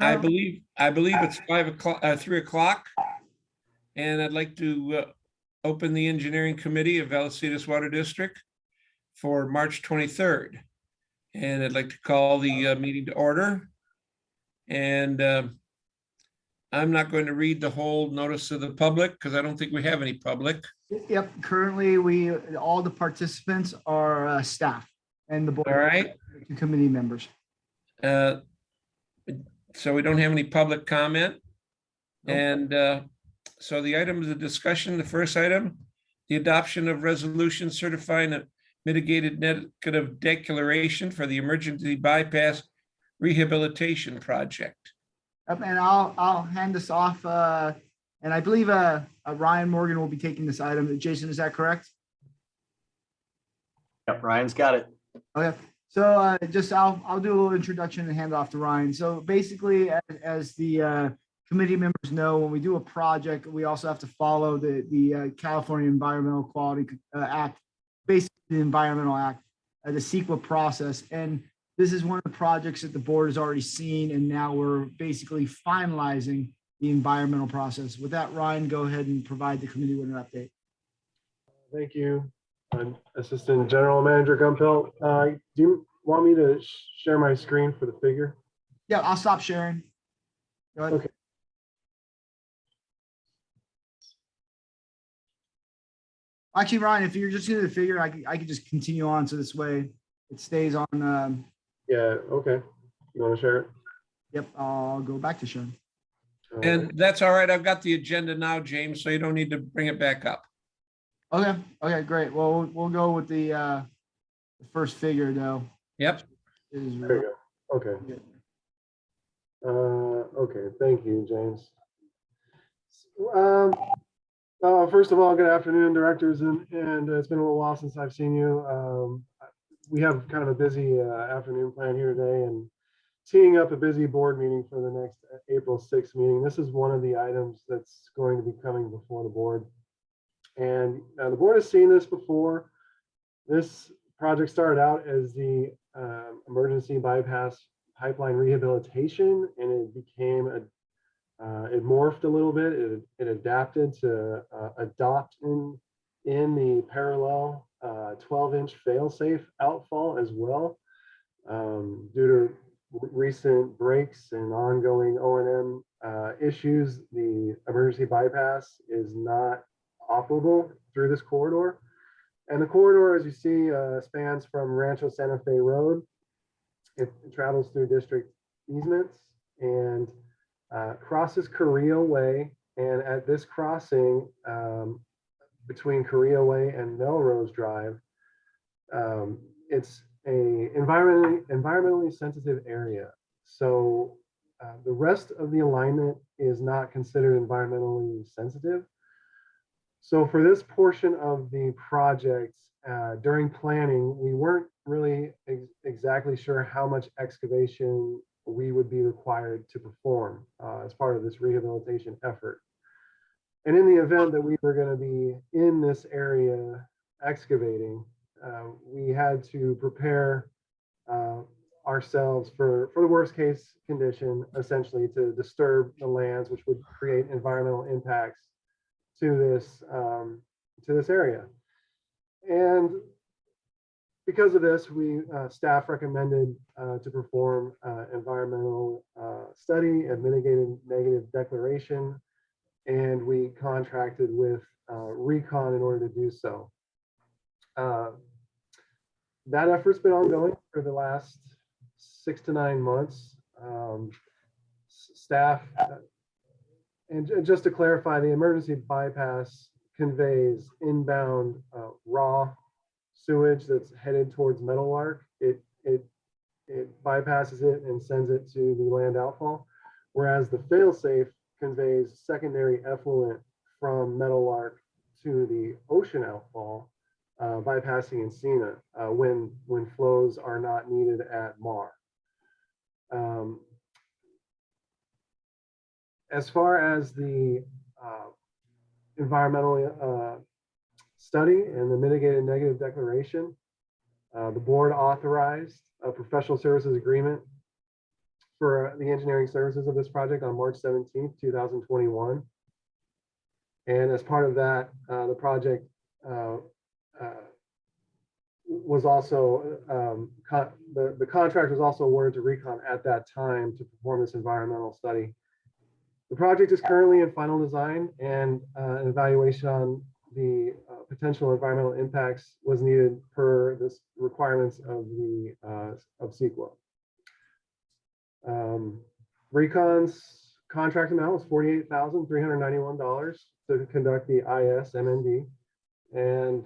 I believe it's 5 o'clock, 3 o'clock, and I'd like to open the engineering committee of Vallecitos Water District for March 23rd. And I'd like to call the meeting to order. And I'm not going to read the whole notice of the public because I don't think we have any public. Yep, currently all the participants are staff and the board. All right. Committee members. So we don't have any public comment. Nope. And so the items of discussion, the first item, the adoption of resolution certifying a mitigated negative declaration for the emergency bypass rehabilitation project. And I'll hand this off. And I believe Ryan Morgan will be taking this item. Jason, is that correct? Yep, Ryan's got it. Okay. So just I'll do a little introduction and hand it off to Ryan. So basically, as the committee members know, when we do a project, we also have to follow the California Environmental Quality Act, basically the Environmental Act, the CEQA process. And this is one of the projects that the board has already seen, and now we're basically finalizing the environmental process. With that, Ryan, go ahead and provide the committee with an update. Thank you. I'm Assistant General Manager Gumpel. Do you want me to share my screen for the figure? Yeah, I'll stop sharing. Go ahead. Okay. Actually, Ryan, if you're just doing the figure, I could just continue on, so this way it stays on. Yeah, okay. You want to share it? Yep, I'll go back to sharing. And that's all right. I've got the agenda now, James, so you don't need to bring it back up. Okay. Okay, great. Well, we'll go with the first figure though. Yep. There you go. Okay. Okay. Thank you, James. First of all, good afternoon, directors, and it's been a little while since I've seen you. We have kind of a busy afternoon plan here today, and teeing up a busy board meeting for the next April 6th meeting. This is one of the items that's going to be coming before the board. And the board has seen this before. This project started out as the emergency bypass pipeline rehabilitation, and it became it morphed a little bit. It adapted to adopt in the parallel 12-inch fail-safe outfall as well. Due to recent breaks and ongoing O&M issues, the emergency bypass is not operable through this corridor. And the corridor, as you see, spans from Rancho Santa Fe Road. It travels through district easements and crosses Carrillo Way. And at this crossing between Carrillo Way and Melrose Drive, it's a environmentally sensitive area. So the rest of the alignment is not considered environmentally sensitive. So for this portion of the project, during planning, we weren't really exactly sure how much excavation we would be required to perform as part of this rehabilitation effort. And in the event that we were going to be in this area excavating, we had to prepare ourselves for the worst case condition, essentially to disturb the lands, which would create environmental impacts to this area. And because of this, staff recommended to perform environmental study and mitigated negative declaration, and we contracted with Recon in order to do so. That effort's been ongoing for the last 6 to 9 months. Staff, and just to clarify, the emergency bypass conveys inbound raw sewage that's headed towards Meadowlark. It bypasses it and sends it to the land outfall, whereas the failsafe conveys secondary effluent from Meadowlark to the ocean outfall, bypassing Encina when flows are not needed at Mar. As far as the environmental study and the mitigated negative declaration, the board authorized a professional services agreement for the engineering services of this project on March 17th, 2021. And as part of that, the project was also, the contract was also awarded to Recon at that time to perform this environmental study. The project is currently in final design, and an evaluation on the potential environmental impacts was needed per the requirements of the of CEQA. Recon's contract amount was $48,391 to conduct the IS-MND, and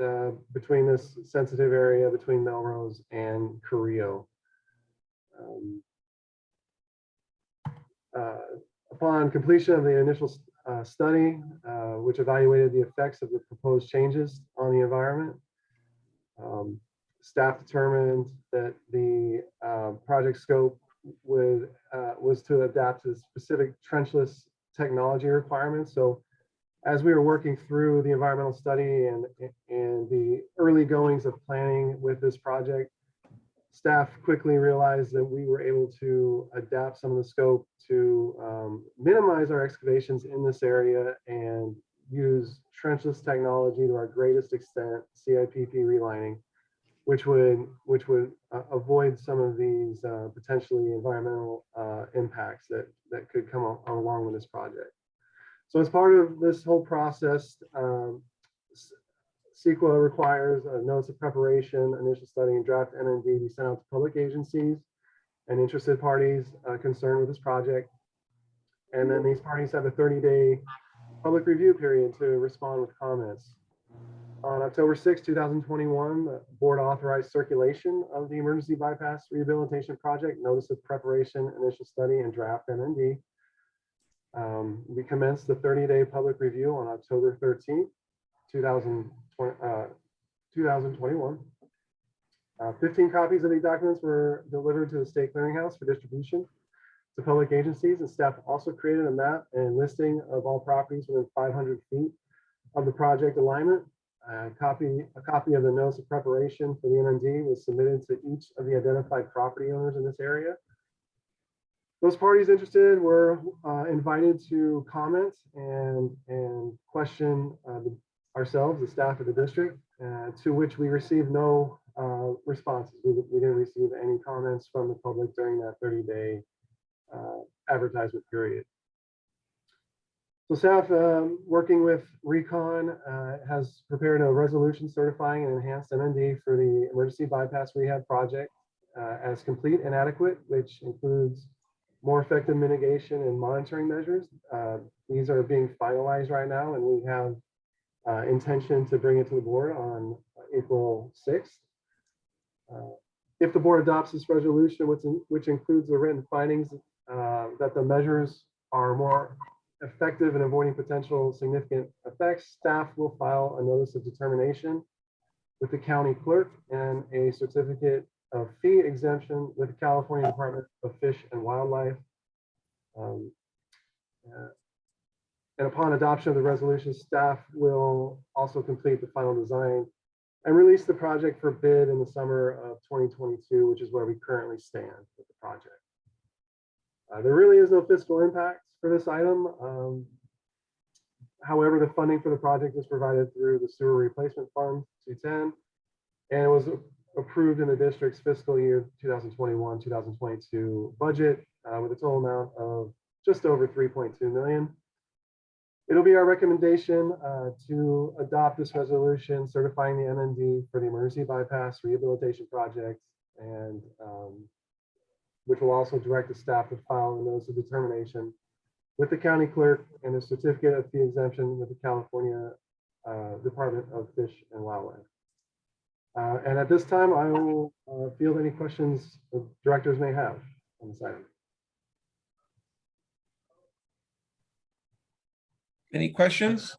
between this sensitive area between Melrose and Carrillo. Upon completion of the initial study, which evaluated the effects of the proposed changes on the environment, staff determined that the project scope was to adapt to specific trenchless technology requirements. So as we were working through the environmental study and the early goings of planning with this project, staff quickly realized that we were able to adapt some of the scope to minimize our excavations in this area and use trenchless technology to our greatest extent, CIPP relining, which would avoid some of these potentially environmental impacts that could come along with this project. So as part of this whole process, CEQA requires a notice of preparation, initial study, and draft NND be sent out to public agencies and interested parties concerned with this project. And then these parties have a 30-day public review period to respond with comments. On October 6, 2021, the board authorized circulation of the emergency bypass rehabilitation project, notice of preparation, initial study, and draft NND. We commenced the 30-day public review on October 13th, 2021. 15 copies of these documents were delivered to the state clearinghouse for distribution to public agencies, and staff also created a map and listing of all properties within 500 feet of the project alignment. A copy of the notice of preparation for the NND was submitted to each of the identified property owners in this area. Those parties interested were invited to comment and question ourselves, the staff of the district, to which we received no responses. We didn't receive any comments from the public during that 30-day advertisement period. So staff, working with Recon, has prepared a resolution certifying an enhanced NND for the emergency bypass rehab project as complete and adequate, which includes more effective mitigation and monitoring measures. These are being finalized right now, and we have intention to bring it to the board on April 6th. If the board adopts this resolution, which includes the written findings that the measures are more effective in avoiding potential significant effects, staff will file a notice of determination with the county clerk and a certificate of fee exemption with the California Department of Fish and Wildlife. And upon adoption of the resolution, staff will also complete the final design and release the project for bid in the summer of 2022, which is where we currently stand with the project. There really is no fiscal impact for this item. However, the funding for the project is provided through the Sewer Replacement Fund 210, and it was approved in the district's fiscal year 2021-2022 budget with a total amount of just over $3.2 million. It'll be our recommendation to adopt this resolution certifying the NND for the emergency bypass rehabilitation project, and which will also direct the staff to file a notice of determination with the county clerk and a certificate of fee exemption with the California Department of Fish and Wildlife. And at this time, I will field any questions the directors may have on this item. Any questions?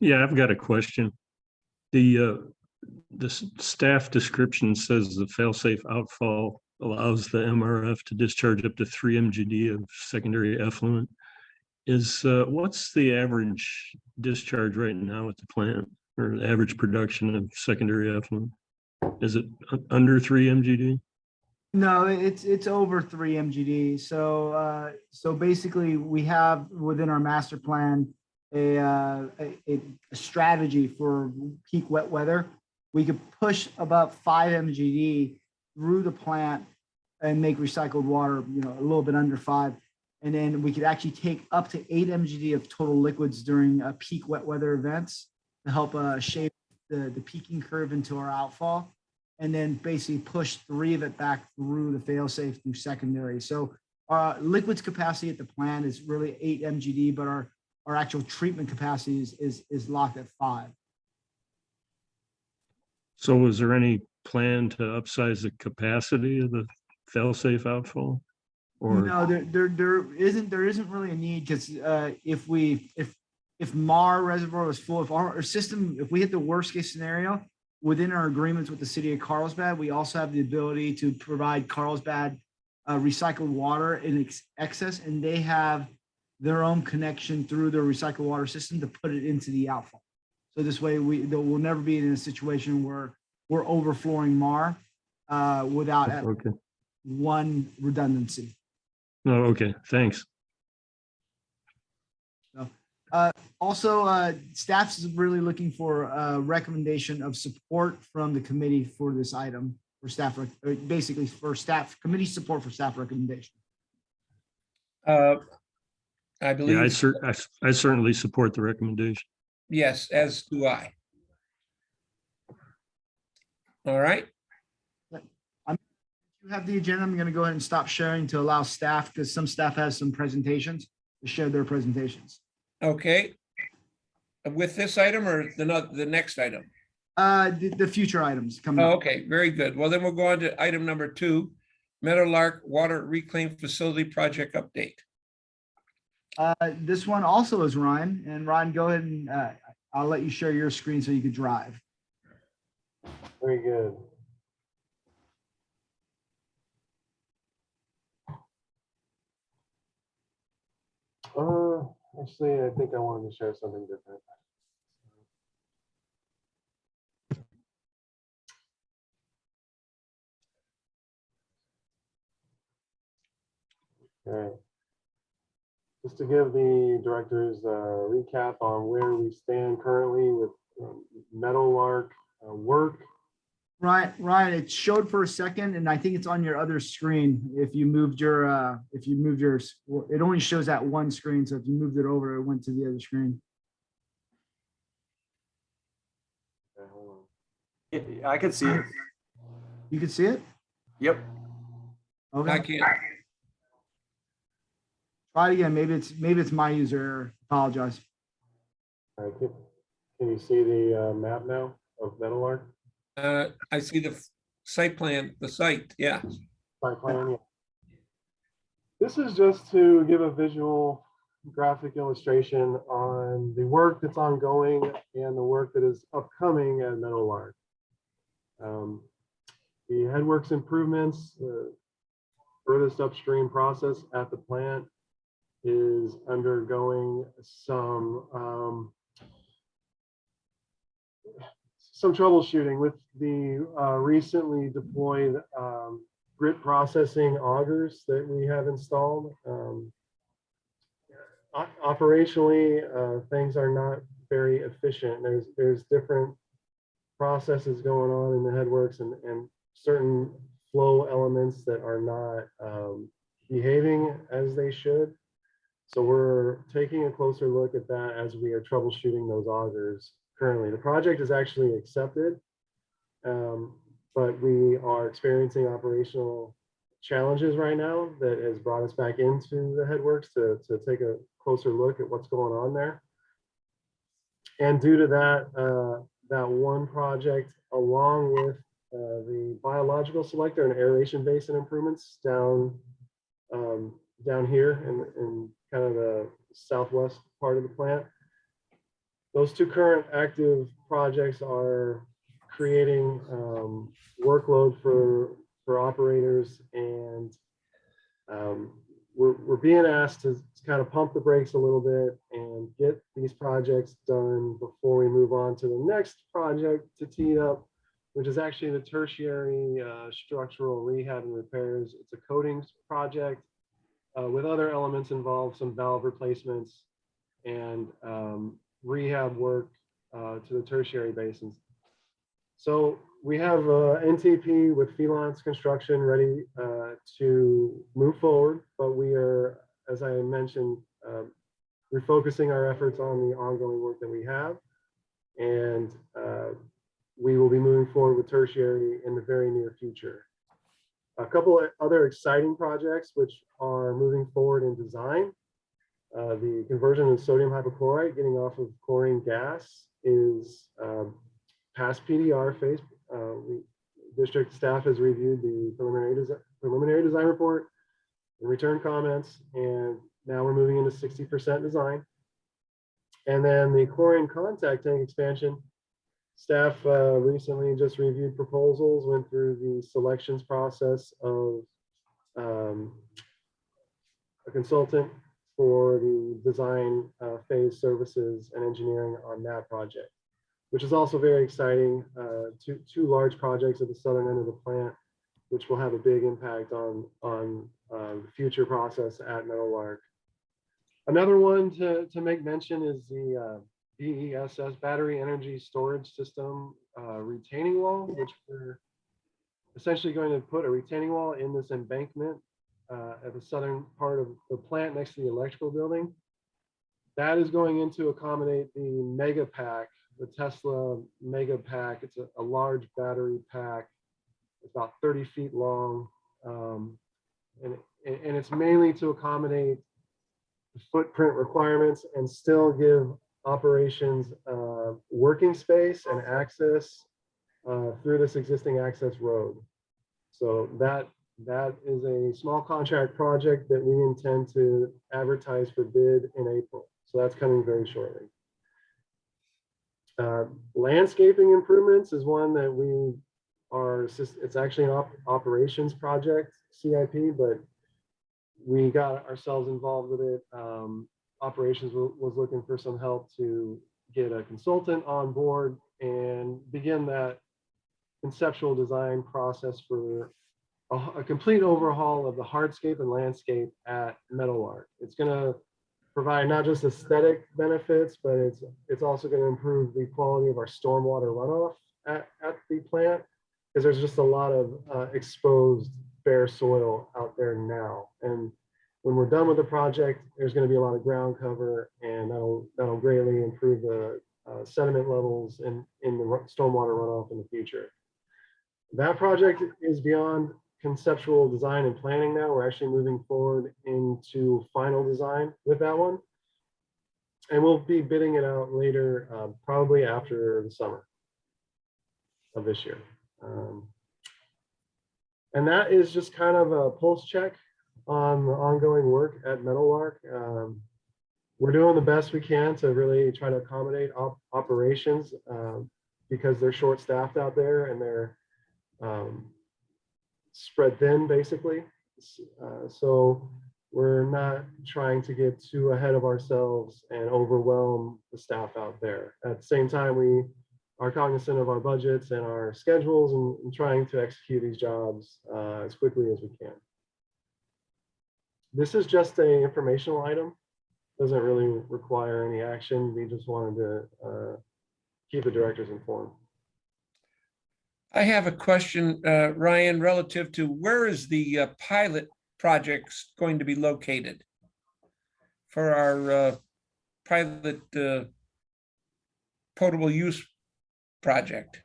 Yeah, I've got a question. The staff description says the fail-safe outfall allows the MRF to discharge up to 3 mgd of secondary effluent. What's the average discharge right now at the plant, or the average production of secondary effluent? Is it under 3 mgd? No, it's over 3 MGD. So basically, we have within our master plan a strategy for peak wet weather. We could push about 5 MGD through the plant and make recycled water, a little bit under 5. And then we could actually take up to 8 MGD of total liquids during peak wet weather events to help shape the peaking curve into our outfall, and then basically push 3 of it back through the failsafe through secondary. So our liquids capacity at the plant is really 8 MGD, but our actual treatment capacity is locked at 5. So was there any plan to upsize the capacity of the fail-safe outfall? Or No, there isn't really a need, because if Mar Reservoir was full, if our system, if we hit the worst case scenario, within our agreements with the city of Carlsbad, we also have the ability to provide Carlsbad recycled water in excess, and they have their own connection through their recycled water system to put it into the outfall. So this way, we'll never be in a situation where we're overflowing Mar without okay. one redundancy. No, okay, thanks. Also, staff is really looking for a recommendation of support from the committee for this item for staff, basically for staff committee support for staff recommendation. I Yeah, believe, I certainly support the recommendation. yes, as do I. All right, You have the agenda. I'm going to go ahead and stop sharing to allow staff, because some staff has some presentations, to share their presentations. okay. With this item or the next item? The future items coming Oh, up. okay, very good. Well, then we'll go on to item number 2, Meadowlark Water Reclaim Facility Project Update. This one also is Ryan, and Ryan, go ahead and I'll let you share your screen so you could drive. Very good. Actually, I think I wanted to share something different. Okay. Just to give the directors a recap on where we stand currently with Meadowlark work. Ryan, it showed for a second, and I think it's on your other screen. If you moved your, it only shows that one screen. So if you moved it over, it went to the other screen. Okay, hold on. Yeah, I could see it. You can see it? Yep. I Okay. can't, Try it again. Maybe it's my user error. Apologize. All right, can you see the map now of Meadowlark? I see the site plan, the site, yeah. Site plan, yeah. This is just to give a visual graphic illustration on the work that's ongoing and the work that is upcoming at Meadowlark. The headworks improvements, the furthest upstream process at the plant is undergoing some troubleshooting with the recently deployed grit processing augers that we have installed. Operationally, things are not very efficient. There's different processes going on in the headworks and certain flow elements that are not behaving as they should. So we're taking a closer look at that as we are troubleshooting those augers currently. The project is actually accepted, but we are experiencing operational challenges right now that has brought us back into the headworks to take a closer look at what's going on there. And due to that, that one project, along with the biological selector and aeration basin improvements down here in kind of the southwest part of the plant, those two current active projects are creating workload for operators, and we're being asked to kind of pump the brakes a little bit and get these projects done before we move on to the next project to tee up which is actually the tertiary structural rehab and repairs. It's a coatings project with other elements involved, some valve replacements and rehab work to the tertiary basins. So we have NTP with Felance Construction ready to move forward, but we are, as I mentioned, refocusing our efforts on the ongoing work that we have. And we will be moving forward with tertiary in the very near future. A couple of other exciting projects which are moving forward in design. The conversion of sodium hypochlorite getting off of chlorine gas is past PDR phase. District staff has reviewed the preliminary design report and return comments, and now we're moving into 60% design. And then the chlorine contact tank expansion, staff recently just reviewed proposals, went through the selections process of a consultant for the design phase services and engineering on that project, which is also very exciting. Two large projects at the southern end of the plant, which will have a big impact on the future process at Meadowlark. Another one to make mention is the BESS, Battery Energy Storage System retaining wall, which we're essentially going to put a retaining wall in this embankment at the southern part of the plant next to the electrical building. That is going in to accommodate the mega pack, the Tesla mega pack. It's a large battery pack. It's about 30 feet long. And it's mainly to accommodate the footprint requirements and still give operations working space and access through this existing access road. So that is a small contract project that we intend to advertise for bid in April. So that's coming very shortly. Landscaping improvements is one that we are, it's actually an operations project, CIP, but we got ourselves involved with it. Operations was looking for some help to get a consultant on board and begin that conceptual design process for a complete overhaul of the hardscape and landscape at Meadowlark. It's going to provide not just aesthetic benefits, but it's also going to improve the quality of our stormwater runoff at the plant, because there's just a lot of exposed bare soil out there now. And when we're done with the project, there's going to be a lot of ground cover, and that'll greatly improve the sediment levels in the stormwater runoff in the future. That project is beyond conceptual design and planning now. We're actually moving forward into final design with that one. And we'll be bidding it out later, probably after the summer of this year. And that is just kind of a pulse check on the ongoing work at Meadowlark. We're doing the best we can to really try to accommodate operations because they're short-staffed out there and they're spread thin, basically. So we're not trying to get too ahead of ourselves and overwhelm the staff out there. At the same time, we are cognizant of our budgets and our schedules and trying to execute these jobs as quickly as we can. This is just an informational item. Doesn't really require any action. We just wanted to keep the directors informed. I have a question, Ryan, relative to where is the pilot projects going to be located for our pilot potable use project?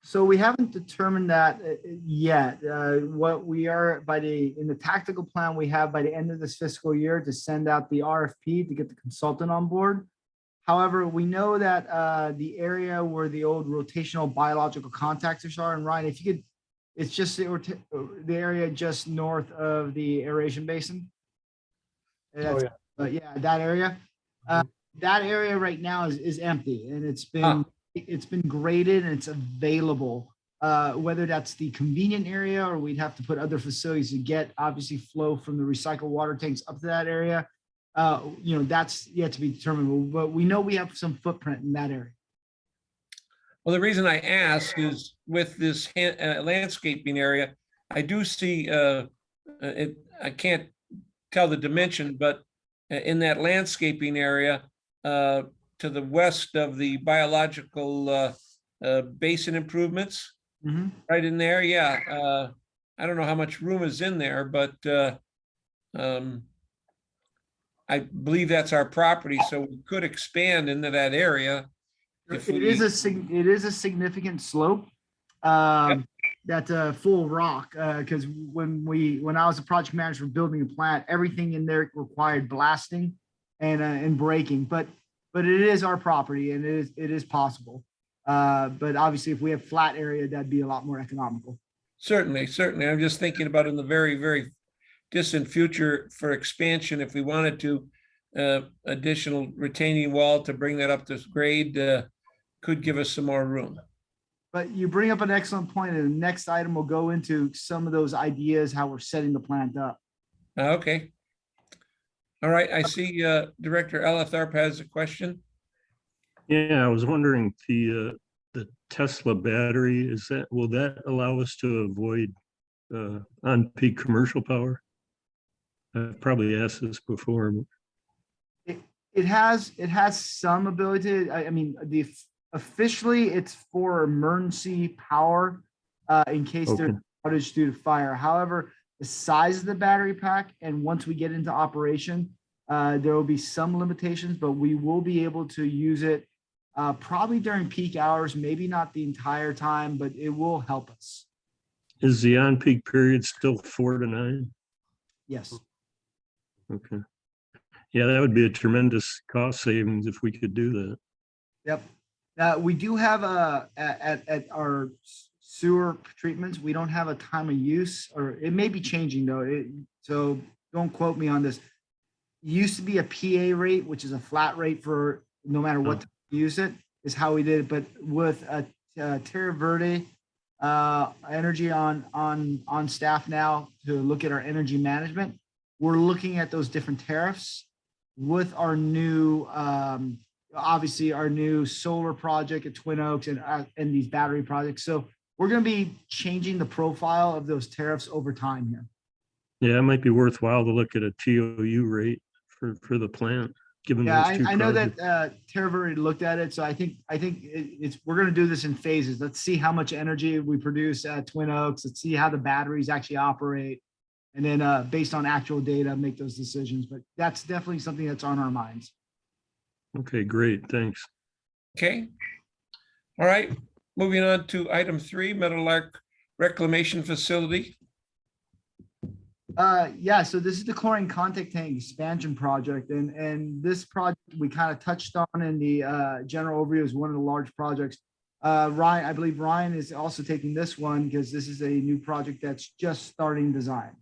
So we haven't determined that yet. What we are in the tactical plan we have by the end of this fiscal year to send out the RFP to get the consultant on board. However, we know that the area where the old rotational biological contactors are, and Ryan, if you could, it's just the area just north of the aeration basin. Oh, yeah. Yeah, that area. That area right now is empty, and it's been graded and it's available. Whether that's the convenient area or we'd have to put other facilities to get obviously flow from the recycled water tanks up to that area. That's yet to be determined, but we know we have some footprint in that area. Well, the reason I ask is with this landscaping area, I do see, I can't tell the dimension, but in that landscaping area, to the west of the biological basin improvements, Mhm. right in there, yeah. I don't know how much room is in there, but um, I believe that's our property, so we could expand into that area. If It is we, it is a significant slope. That's a full rock, because when I was a project manager for building a plant, everything in there required blasting and breaking. But it is our property and it is possible. But obviously, if we have flat area, that'd be a lot more economical. certainly, certainly, I'm just thinking about in the very, very distant future for expansion, if we wanted to, additional retaining wall to bring that up to grade, could give us some more room. But you bring up an excellent point, and the next item will go into some of those ideas, how we're setting the plant up. Okay. All right, I see Director Elitharp has a question. Yeah, I was wondering the Tesla battery, will that allow us to avoid on-peak commercial power? I've probably asked this before. It has some ability. I mean, officially it's for emergency power in case there's Okay. outage due to fire. However, the size of the battery pack and once we get into operation, there will be some limitations, but we will be able to use it probably during peak hours, maybe not the entire time, but it will help us. Is the on-peak period still 4 to 9? Yes. Okay. Yeah, that would be a tremendous cost savings if we could do that. Yep. We do have at our sewer treatments, we don't have a time of use, or it may be changing though. So don't quote me on this. It used to be a PA rate, which is a flat rate for no matter what time you use it, is how we did it. But with Terra Verde energy on staff now to look at our energy management, we're looking at those different tariffs with our new obviously our new solar project at Twin Oaks and these battery projects. So we're going to be changing the profile of those tariffs over time here. Yeah, it might be worthwhile to look at a TOU rate for the plant, given Yeah, those two I know projects. that Terra already looked at it. So I think we're going to do this in phases. Let's see how much energy we produce at Twin Oaks. Let's see how the batteries actually operate. And then based on actual data, make those decisions. But that's definitely something that's on our minds. Okay, great, thanks. Okay. All right, moving on to item 3, Meadowlark Reclamation Facility. Yeah, so this is the chlorine contact tank expansion project. And this project we kind of touched on in the general overview as one of the large projects. Ryan, I believe Ryan is also taking this one because this is a new project that's just starting design.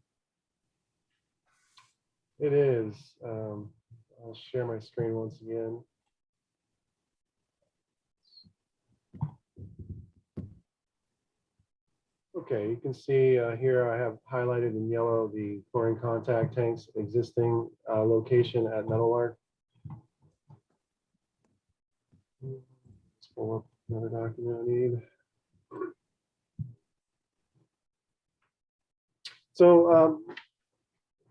It is. I'll share my screen once again. Okay, you can see here I have highlighted in yellow the chlorine contact tanks existing location at Meadowlark. Let's pull up another document I need. So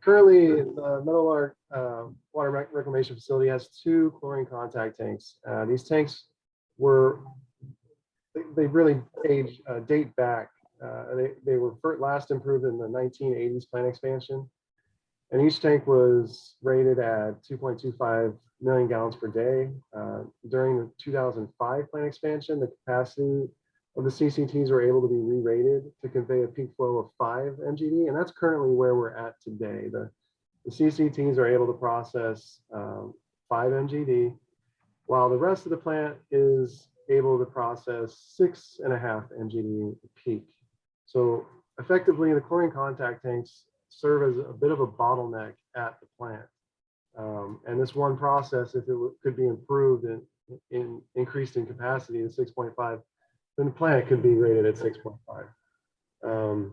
currently the Meadowlark Water Reclamation Facility has 2 chlorine contact tanks. These tanks they really date back. They were last improved in the 1980s plant expansion. And each tank was rated at 2.25 million gallons per day. During the 2005 plant expansion, the capacity of the CCTs were able to be re-rated to convey a peak flow of 5 MGD. And that's currently where we're at today. The CCTs are able to process 5 MGD, while the rest of the plant is able to process 6.5 MGD peak. So effectively, the chlorine contact tanks serve as a bit of a bottleneck at the plant. And this one process, if it could be improved and increased in capacity to 6.5, then the plant could be rated at 6.5.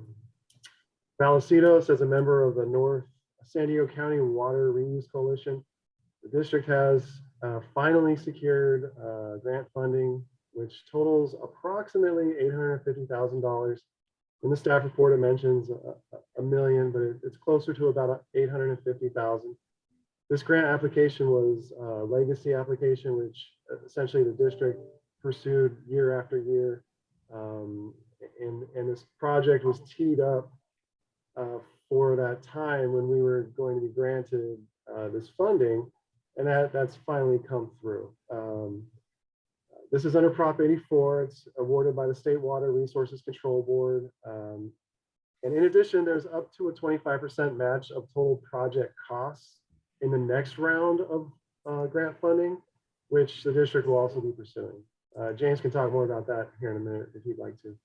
Vallecitos, as a member of the North San Diego County Water Reuse Coalition, the district has finally secured grant funding which totals approximately $850,000. In the staff report, it mentions a million, but it's closer to about 850,000. This grant application was a legacy application, which essentially the district pursued year after year. And this project was teed up for that time when we were going to be granted this funding, and that's finally come through. This is under Prop 84. It's awarded by the State Water Resources Control Board. And in addition, there's up to a 25% match of total project costs in the next round of grant funding, which the district will also be pursuing. James can talk more about that here in a minute if he'd like to.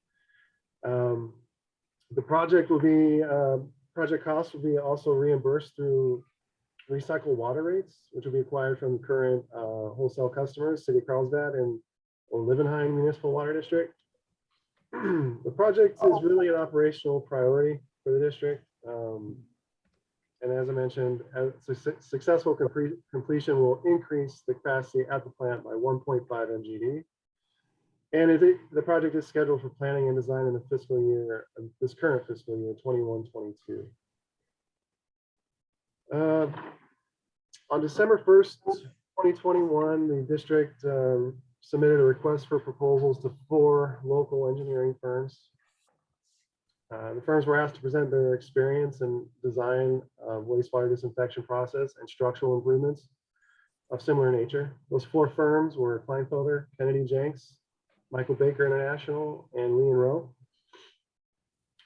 The project will be, project costs will be also reimbursed through recycled water rates, which will be acquired from current wholesale customers, City of Carlsbad and or Livenheim Municipal Water District. The project is really an operational priority for the district. And as I mentioned, successful completion will increase the capacity at the plant by 1.5 MGD. And the project is scheduled for planning and design in the fiscal year, this current fiscal year, 21-22. On December 1st, 2021, the district submitted a request for proposals to 4 local engineering firms. The firms were asked to present their experience in design of wastewater disinfection process and structural improvements of similar nature. Those 4 firms were Kleinfelder, Kennedy Jenks, Michael Baker International, and Lee and Rowe.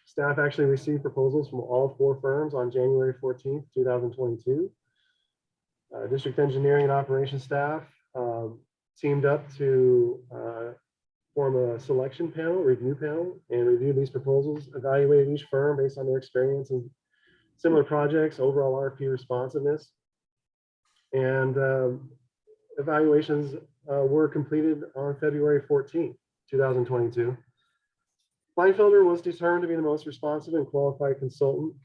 Staff actually received proposals from all 4 firms on January 14th, 2022. District engineering and operations staff teamed up to form a selection panel, review panel, and review these proposals, evaluate each firm based on their experience in similar projects, overall RFP responsiveness. And evaluations were completed on February 14th, 2022. Kleinfelder was determined to be the most responsive and qualified consultant.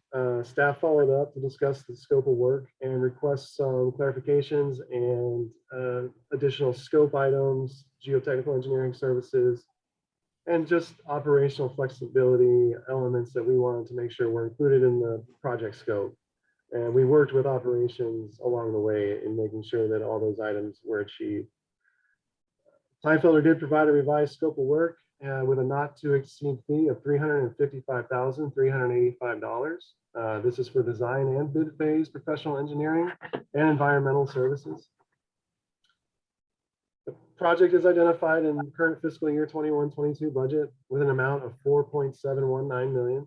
Staff followed up to discuss the scope of work and request some clarifications and additional scope items, geotechnical engineering services, and just operational flexibility elements that we wanted to make sure were included in the project scope. And we worked with operations along the way in making sure that all those items were achieved. Kleinfelder did provide a revised scope of work with a not to exceed fee of $355,385. This is for design and bid phase professional engineering and environmental services. The project is identified in the current fiscal year 21-22 budget with an amount of $4.719 million.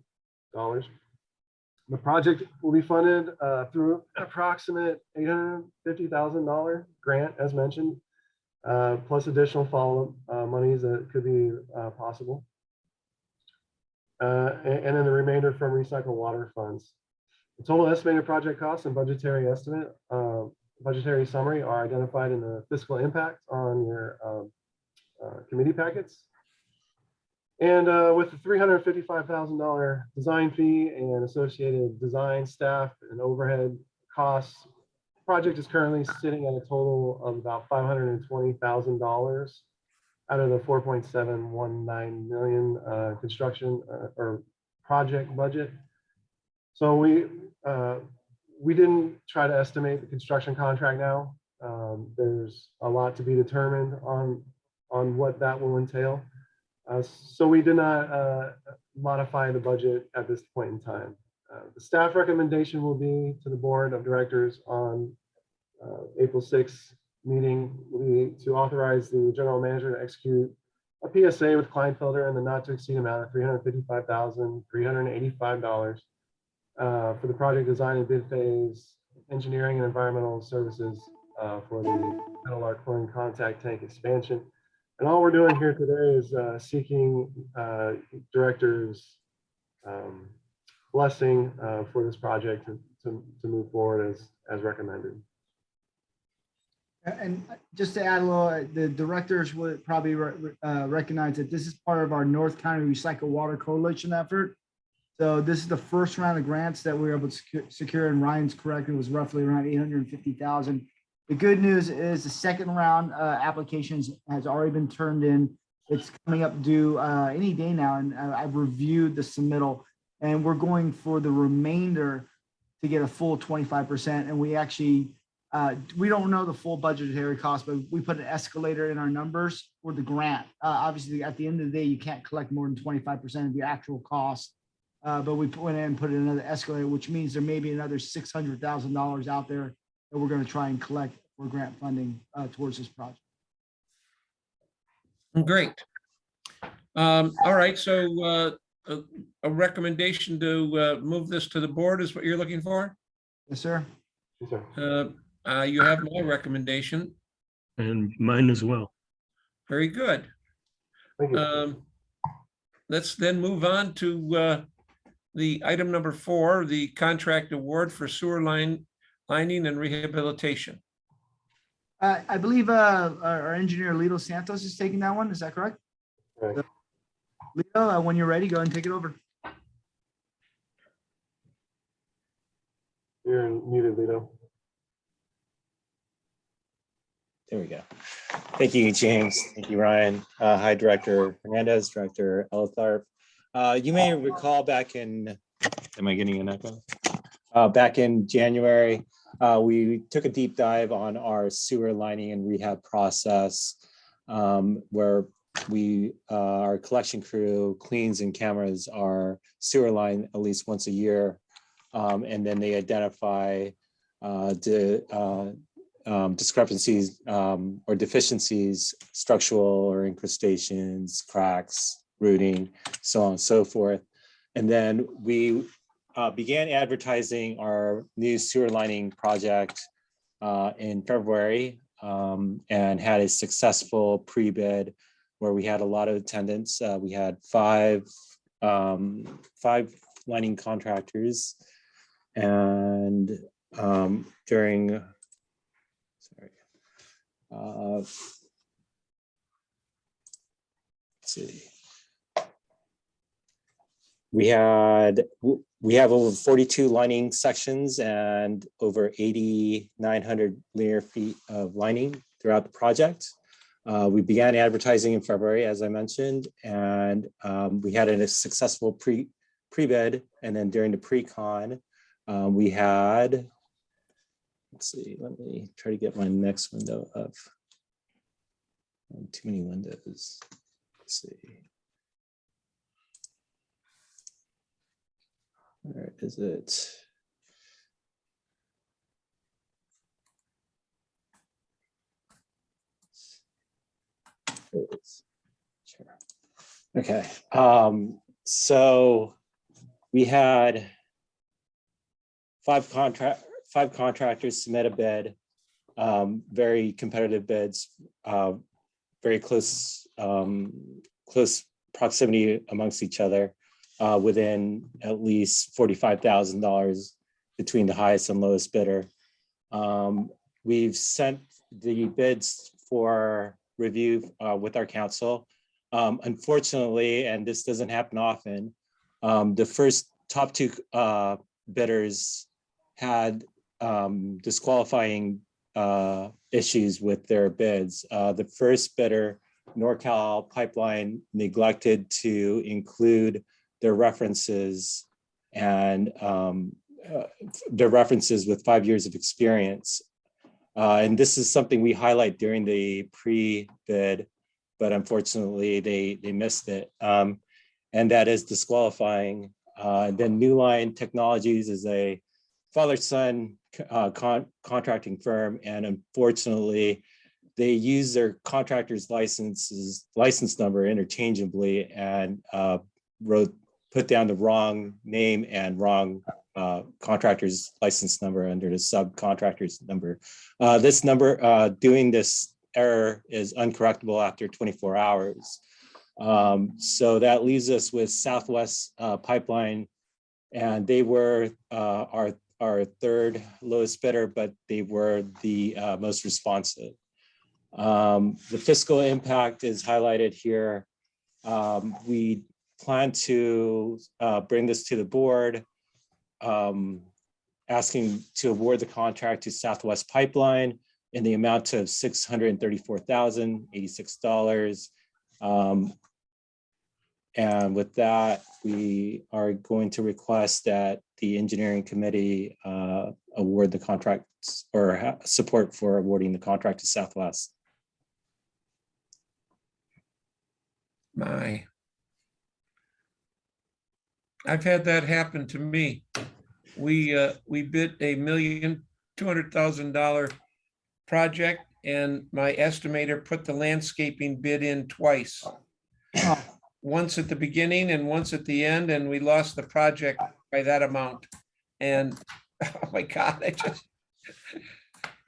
The project will be funded through an approximate $850,000 grant, as mentioned, plus additional follow-up monies that could be possible. And then the remainder from recycled water funds. The total estimated project costs and budgetary estimate, budgetary summary are identified in the fiscal impact on your committee packets. And with the $355,000 design fee and associated design staff and overhead costs, project is currently sitting at a total of about $520,000 out of the $4.719 million construction or project budget. So we didn't try to estimate the construction contract now. There's a lot to be determined on what that will entail. So we did not modify the budget at this point in time. The staff recommendation will be to the board of directors on April 6th meeting will be to authorize the general manager to execute a PSA with Kleinfelder in the not to exceed amount of $355,385 for the project design and bid phase, engineering and environmental services for the metal arc chlorine contact tank expansion. And all we're doing here today is seeking directors' blessing for this project to move forward as recommended. And just to add a little, the directors would probably recognize that this is part of our North County Recycle Water Coalition effort. So this is the first round of grants that we were able to secure, and Ryan's correct, it was roughly around $850,000. The good news is the second round applications has already been turned in. It's coming up due any day now, and I've reviewed the submittal, and we're going for the remainder to get a full 25%. And we actually, we don't know the full budgetary cost, but we put an escalator in our numbers for the grant. Obviously, at the end of the day, you can't collect more than 25% of the actual cost. But we went in and put in another escalator, which means there may be another $600,000 out there that we're going to try and collect for grant funding towards this project. Great. All right, so a recommendation to move this to the board is what you're looking for? Yes, sir. Yes, sir. You have my recommendation. And mine as well. Very good. Thank you. Let's then move on to the item number 4, the contract award for sewer lining and rehabilitation. I believe our engineer Lito Santos is taking that one. Is that correct? Right. Lito, when you're ready, go ahead and take it over. You're muted, Lito. There we go. Thank you, James. Thank you, Ryan. Hi, Director Hernandez, Director Eltharp. You may recall back in, am I getting an echo? Back in January, we took a deep dive on our sewer lining and rehab process, where our collection crew cleans and cameras our sewer line at least once a year. And then they identify discrepancies or deficiencies, structural or incrustations, cracks, rooting, so on and so forth. And then we began advertising our new sewer lining project in February and had a successful pre-bid where we had a lot of attendance. We had five lining contractors, and during, let's see. We have over 42 lining sections and over 8,900 linear feet of lining throughout the project. We began advertising in February, as I mentioned, and we had a successful pre-bid. And then during the pre-con, we had, let's see, let me try to get my next window up. Too many windows. Let's see. Where is it? There it is. Sure. Okay. So we had five contractors submit a bid, very competitive bids, very close proximity amongst each other. Within at least $45,000 between the highest and lowest bidder. We've sent the bids for review with our council. Unfortunately, and this doesn't happen often, the first top two bidders had disqualifying issues with their bids. The first bidder, NorCal Pipeline, neglected to include their references and their references with 5 years of experience. And this is something we highlight during the pre-bid, but unfortunately they missed it. And that is disqualifying. Then New Line Technologies is a father-son contracting firm, and unfortunately they use their contractor's license number interchangeably and put down the wrong name and wrong contractor's license number under the subcontractor's number. This number, doing this error is uncorrectable after 24 hours. So that leaves us with Southwest Pipeline, and they were our third lowest bidder, but they were the most responsive. The fiscal impact is highlighted here. We plan to bring this to the board, asking to award the contract to Southwest Pipeline in the amount of $634,086. And with that, we are going to request that the engineering committee award the contracts or support for awarding the contract to Southwest. I've had that happen to me. We bid $1,200,000 project, and my estimator put the landscaping bid in twice. Once at the beginning and once at the end, and we lost the project by that amount. And oh my God,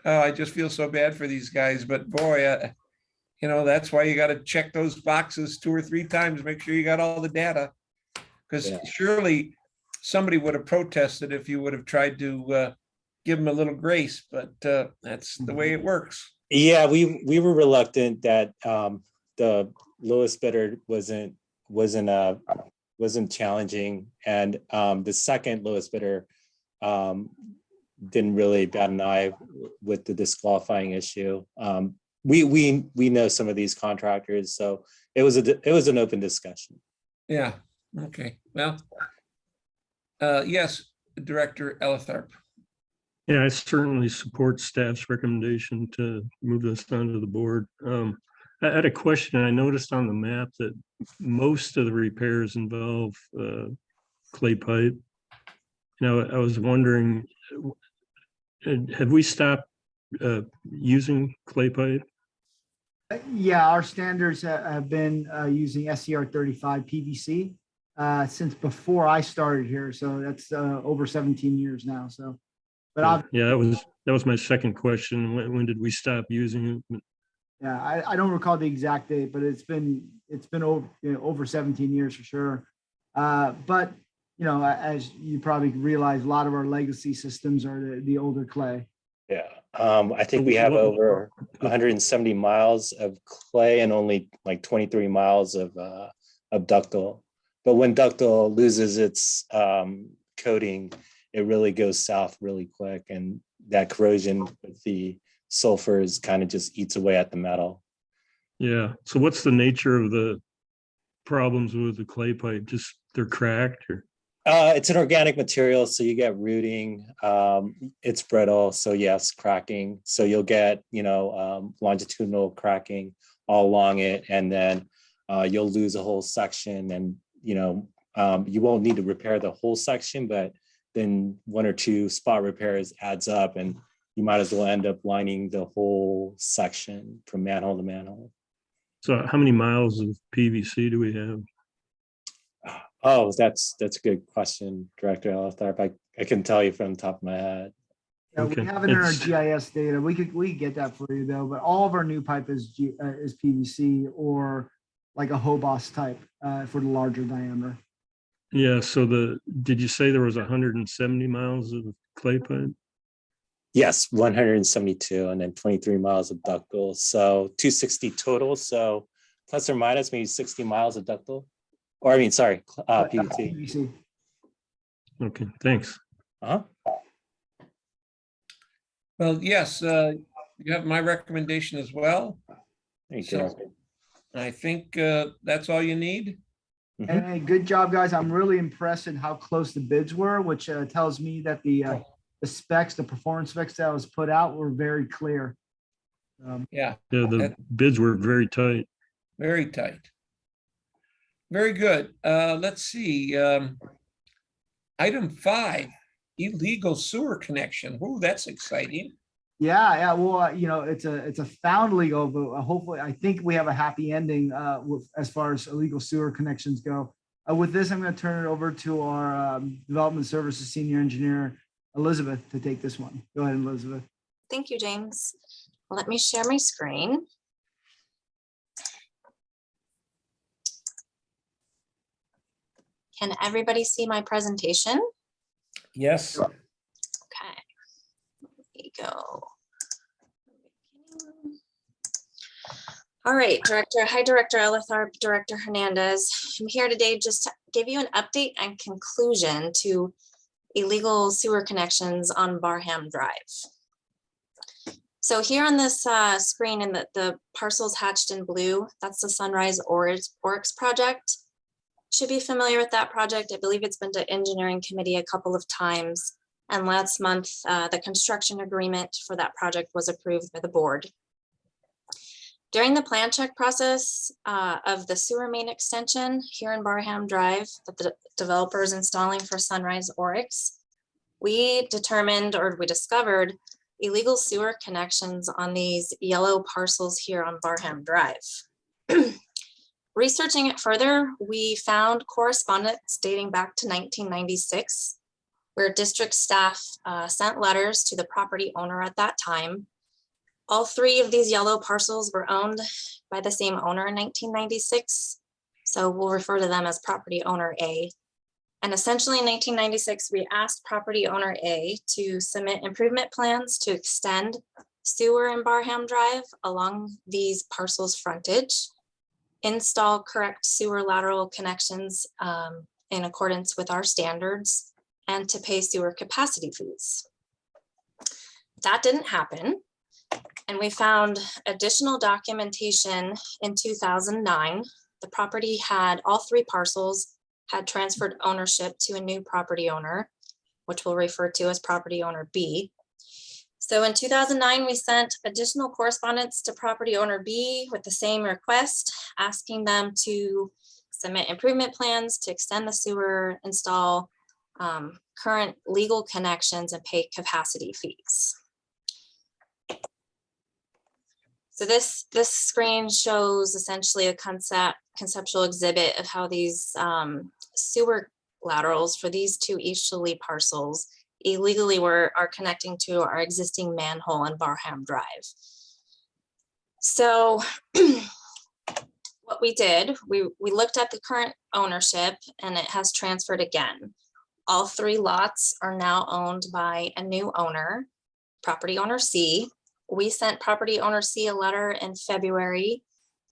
I just feel so bad for these guys. But boy, that's why you got to check those boxes 2 or 3 times, make sure you got all the data. Because surely somebody would have protested if you would have tried to give them a little grace, but that's the way it works. Yeah, we were reluctant that the lowest bidder wasn't challenging, and the second lowest bidder didn't really bat an eye with the disqualifying issue. We know some of these contractors, so it was an open discussion. Yeah. Okay. Well, yes, Director Elitharp. Yeah, I certainly support staff's recommendation to move this onto the board. I had a question. I noticed on the map that most of the repairs involve clay pipe. Now, I was wondering, have we stopped using clay pipe? Yeah, our standards have been using SCR 35 PVC since before I started here. So that's over 17 years now. So, but yeah, that was my second question. When did we stop using it? Yeah, I don't recall the exact date, but it's been over 17 years for sure. But as you probably realize, a lot of our legacy systems are the older clay. Yeah, I think we have over 170 miles of clay and only like 23 miles of ductile. But when ductile loses its coating, it really goes south really quick, and that corrosion with the sulfurs kind of just eats away at the metal. Yeah. So what's the nature of the problems with the clay pipe? Just they're cracked, or? It's an organic material, so you get rooting. It's brittle, so yes, cracking. So you'll get longitudinal cracking all along it, and then you'll lose a whole section, and you won't need to repair the whole section, but then 1 or 2 spot repairs adds up, and you might as well end up lining the whole section from manhole to manhole. So how many miles of PVC do we have? Oh, that's a good question, Director Elitharp. I can tell you from the top of my head. Yeah, Okay. we have it in our GIS data. We could get that for you though. But all of our new pipe is PVC or like a Hobos type for the larger diameter. Yeah. So did you say there was 170 miles of clay pipe? Yes, 172, and then 23 miles of ductile. So 260 total. So plus or minus maybe 60 miles of ductile. Or PVC. PVC. Okay, thanks. Uh-huh. Well, yes, you have my recommendation as well. Thank So you. I think that's all you need. Mhm. Hey, good job, guys. I'm really impressed in how close the bids were, which tells me that the specs, the performance specs that was put out were very clear. Yeah, Yeah, the bids were very tight. very tight. Very good. Let's see. Item 5, illegal sewer connection. Oh, that's exciting. Yeah. Well, it's a found legal, but hopefully, I think we have a happy ending as far as illegal sewer connections go. With this, I'm going to turn it over to our development services senior engineer, Elizabeth, to take this one. Go ahead, Elizabeth. Thank you, James. Let me share my screen. Can everybody see my presentation? Yes. Okay. There we go. All right, Hi, Director Elitharp, Director Hernandez. I'm here today just to give you an update and conclusion to illegal sewer connections on Barham Drive. So here on this screen and the parcels hatched in blue, that's the Sunrise Oryx project. Should be familiar with that project. I believe it's been to engineering committee a couple of times. And last month, the construction agreement for that project was approved by the board. During the plan check process of the sewer main extension here in Barham Drive that the developer is installing for Sunrise Oryx, we determined, or we discovered, illegal sewer connections on these yellow parcels here on Barham Drive. Researching it further, we found correspondence dating back to 1996, where district staff sent letters to the property owner at that time. All three of these yellow parcels were owned by the same owner in 1996, so we'll refer to them as property owner A. And essentially in 1996, we asked property owner A to submit improvement plans to extend sewer in Barham Drive along these parcels' frontage, install correct sewer lateral connections in accordance with our standards, and to pay sewer capacity fees. That didn't happen. And we found additional documentation in 2009. The property had, all three parcels had transferred ownership to a new property owner, which we'll refer to as property owner B. So in 2009, we sent additional correspondence to property owner B with the same request, asking them to submit improvement plans to extend the sewer, install current legal connections, and pay capacity fees. So this screen shows essentially a conceptual exhibit of how these sewer laterals for these two easterly parcels illegally are connecting to our existing manhole in Barham Drive. So what we did, we looked at the current ownership and it has transferred again. All three lots are now owned by a new owner, property owner C. We sent property owner C a letter in February,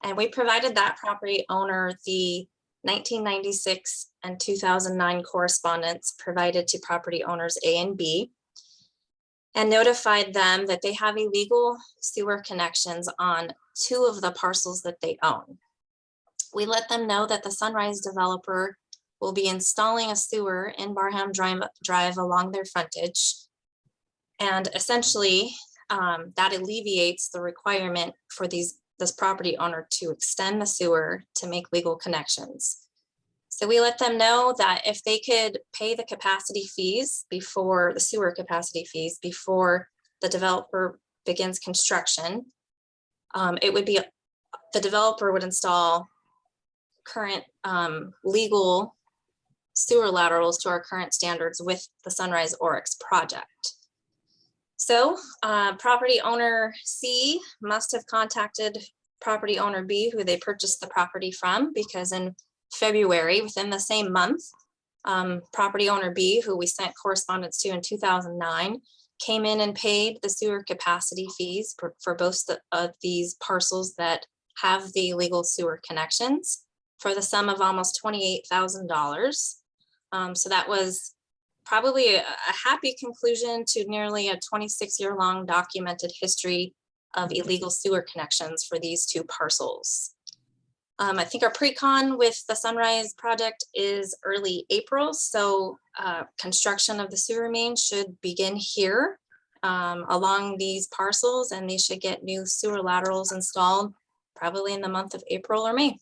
and we provided that property owner the 1996 and 2009 correspondence provided to property owners A and B, and notified them that they have illegal sewer connections on two of the parcels that they own. We let them know that the Sunrise developer will be installing a sewer in Barham Drive along their frontage. And essentially, that alleviates the requirement for this property owner to extend the sewer to make legal connections. So we let them know that if they could pay the capacity fees before the sewer capacity fees before the developer begins construction, it would be, the developer would install current legal sewer laterals to our current standards with the Sunrise Oryx project. So property owner C must have contacted property owner B, who they purchased the property from, because in February, within the same month, property owner B, who we sent correspondence to in 2009, came in and paid the sewer capacity fees for both of these parcels that have the legal sewer connections for the sum of almost $28,000. So that was probably a happy conclusion to nearly a 26-year-long documented history of illegal sewer connections for these two parcels. I think our pre-con with the Sunrise project is early April, so construction of the sewer main should begin here along these parcels, and they should get new sewer laterals installed probably in the month of April or May.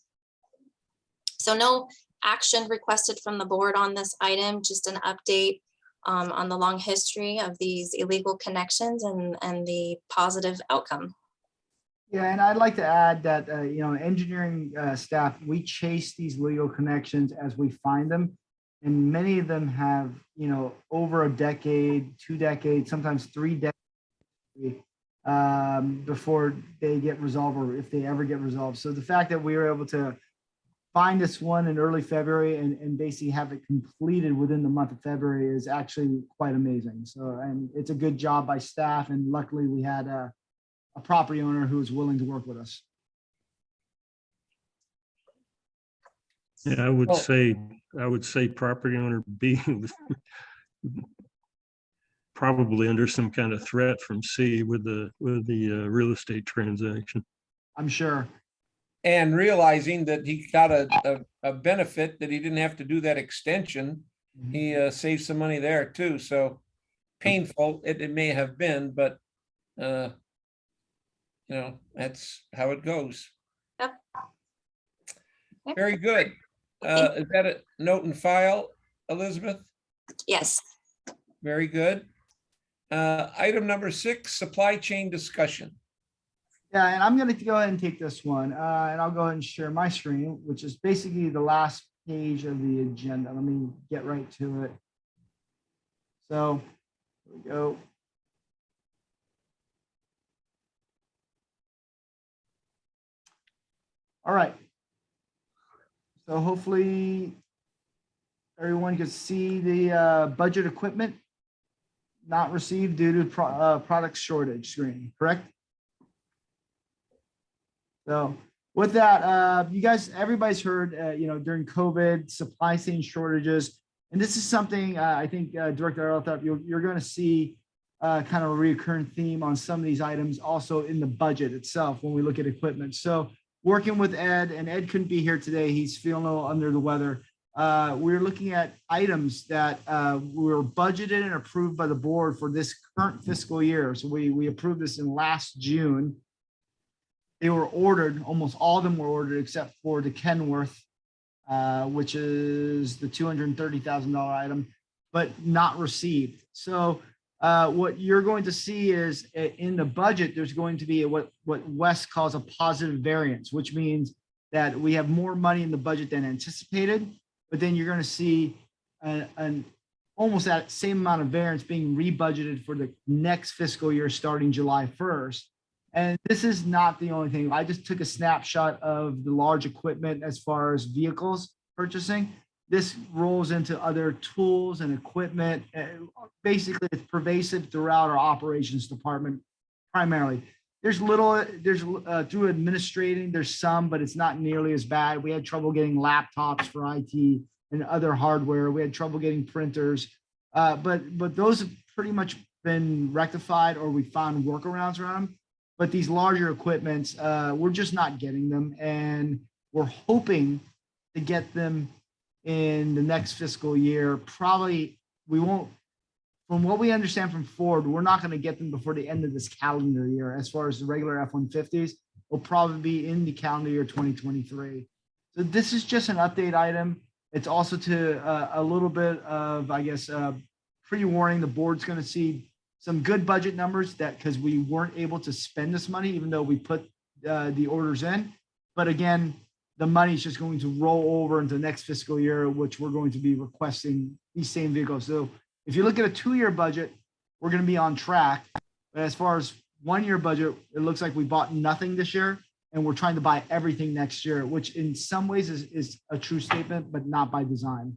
So no action requested from the board on this item, just an update on the long history of these illegal connections and the positive outcome. Yeah, and I'd like to add that, engineering staff, we chase these legal connections as we find them. And many of them have, over a decade, 2 decades, sometimes 3 decades before they get resolved, or if they ever get resolved. So the fact that we were able to find this one in early February and basically have it completed within the month of February is actually quite amazing. So, and it's a good job by staff. And luckily we had a property owner who was willing to work with us. Yeah, I would say property owner B probably under some kind of threat from C with the real estate transaction. I'm sure. And realizing that he got a benefit that he didn't have to do that extension, he saved some money there too. So painful it may have been, but that's how it goes. Yep. Very good. Is that a note and file, Elizabeth? Yes. Very good. Item number 6, supply chain discussion. Yeah, and I'm going to go ahead and take this one, and I'll go ahead and share my screen, which is basically the last page of the agenda. Let me get right to it. So here we go. All right. So hopefully everyone can see the budget equipment not received due to product shortage screen, correct? So with that, you guys, everybody's heard, during COVID, supply chain shortages. And this is something I think, Director Elthorpe, you're going to see kind of a recurring theme on some of these items also in the budget itself when we look at equipment. So working with Ed, and Ed couldn't be here today. He's feeling a little under the weather. We're looking at items that were budgeted and approved by the board for this current fiscal year. So we approved this in last June. They were ordered, almost all of them were ordered except for the Kenworth, which is the $230,000 item, but not received. So what you're going to see is in the budget, there's going to be what Wes calls a positive variance, which means that we have more money in the budget than anticipated, but then you're going to see an almost that same amount of variance being rebudgeted for the next fiscal year starting July 1st. And this is not the only thing. I just took a snapshot of the large equipment as far as vehicles purchasing. This rolls into other tools and equipment. Basically, it's pervasive throughout our operations department primarily. There's through administrating, there's some, but it's not nearly as bad. We had trouble getting laptops for IT and other hardware. We had trouble getting printers, but those have pretty much been rectified, or we found workarounds around them. But these larger equipments, we're just not getting them, and we're hoping to get them in the next fiscal year. Probably we won't, from what we understand from Ford, we're not going to get them before the end of this calendar year. As far as the regular F-150s, will probably be in the calendar year 2023. So this is just an update item. It's also to a little bit of, I guess, pre-warning. The board's going to see some good budget numbers that because we weren't able to spend this money, even though we put the orders in. But again, the money is just going to roll over into the next fiscal year, which we're going to be requesting these same vehicles. So if you look at a 2-year budget, we're going to be on track. But as far as 1-year budget, it looks like we bought nothing this year, and we're trying to buy everything next year, which in some ways is a true statement, but not by design.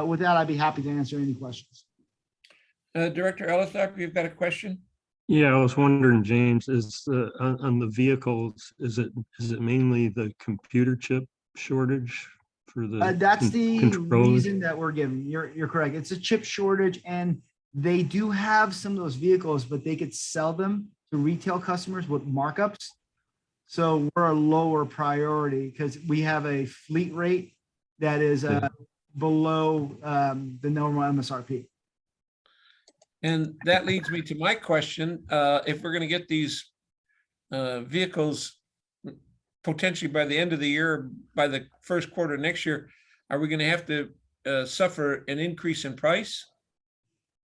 With that, I'd be happy to answer any questions. Director Ellisthorpe, you've got a question? Yeah, I was wondering, James, is on the vehicles, is it mainly the computer chip shortage for the That's the controllers? reason that we're giving. You're correct. It's a chip shortage, and they do have some of those vehicles, but they could sell them to retail customers with markups. So we're a lower priority because we have a fleet rate that is below the normal MSRP. And that leads me to my question. If we're going to get these vehicles potentially by the end of the year, by the first quarter next year, are we going to have to suffer an increase in price?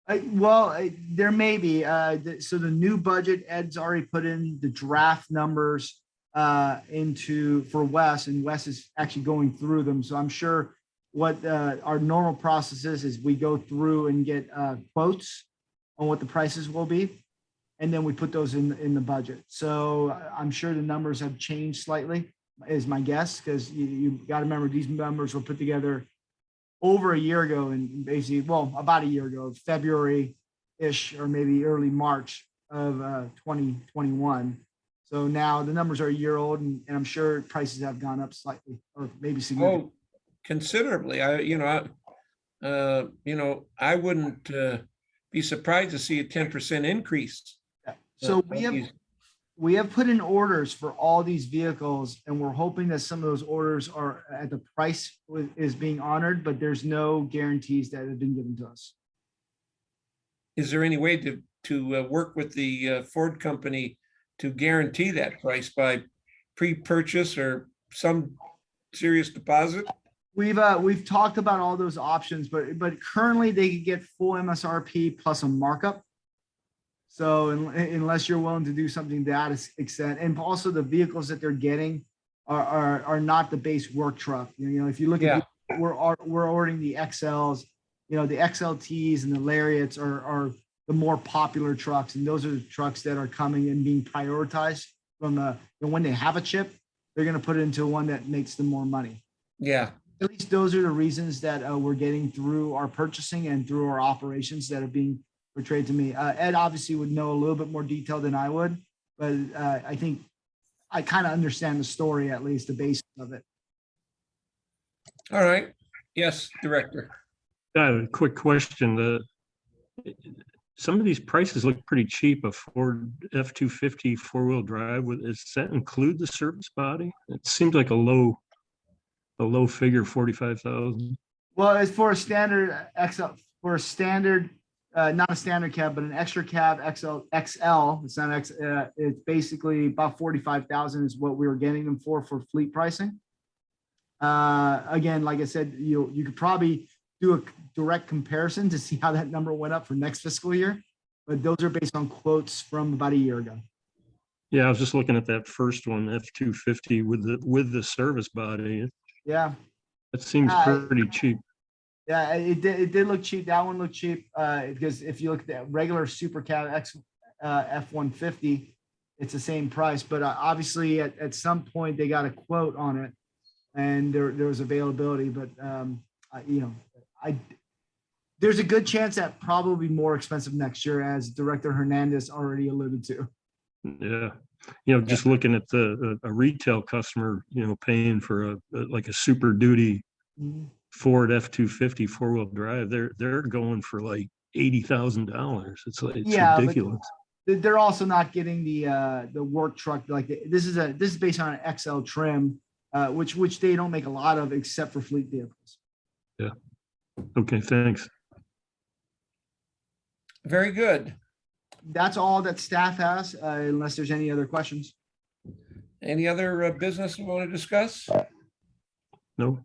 There may be. So the new budget, Ed's already put in the draft numbers for Wes, and Wes is actually going through them. So I'm sure what our normal process is we go through and get quotes on what the prices will be, and then we put those in the budget. So I'm sure the numbers have changed slightly, is my guess, because you got to remember these numbers were put together over a year ago, and basically, well, about a year ago, February-ish, or maybe early March of 2021. So now the numbers are a year old, and I'm sure prices have gone up slightly, or maybe significantly. Oh, considerably. I wouldn't be surprised to see a 10% increase. So Uh, we have put in orders for all these vehicles, and we're hoping that some of those orders are at the price is being honored, but there's no guarantees that have been given to us. Is there any way to work with the Ford company to guarantee that price by pre-purchase or some serious deposit? We've talked about all those options, but currently they could get full MSRP plus a markup. So unless you're willing to do something to that extent, and also the vehicles that they're getting are not the base work truck. You know, if you look at, we're ordering the XLs, you know, the XLTs and the Lariats are the more popular trucks, and those are the trucks that are coming and being prioritized from when they have a chip, they're going to put it into one that makes them more money. Yeah. At least those are the reasons that we're getting through our purchasing and through our operations that are being portrayed to me. Ed obviously would know a little bit more detail than I would, but I think I kind of understand the story, at least the basis of it. All right. Yes, Director. A quick question. Some of these prices look pretty cheap. A Ford F-250 four-wheel drive, does that include the service body? It seems like a low figure, 45,000. Well, as for a standard XL, for a standard, not a standard cab, but an extra cab XL, it's not X, it's basically about 45,000 is what we were getting them for fleet pricing. Again, like I said, you could probably do a direct comparison to see how that number went up for next fiscal year, but those are based on quotes from about a year ago. Yeah, I was just looking at that first one, F-250 with the service body. Yeah. It seems pretty cheap. Yeah, it did look cheap. That one looked cheap because if you look at the regular Super Cab F-150, it's the same price. But obviously, at some point, they got a quote on it, and there was availability. But there's a good chance that probably more expensive next year, as Director Hernandez already alluded to. Yeah, just looking at a retail customer, paying for like a Super Duty Ford F-250 four-wheel drive, they're going for like $80,000. It's ridiculous. But they're also not getting the work truck. Like this is based on an XL trim, which they don't make a lot of except for fleet vehicles. Yeah. Okay. Thanks. Very good. That's all that staff has, unless there's any other questions. Any other business you want to discuss? No.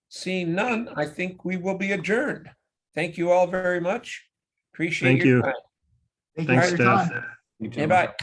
Seeing none, I think we will be adjourned. Thank you all very much. Appreciate Thank your you. time. Thank you Thanks, for your staff. time. You too. And bye.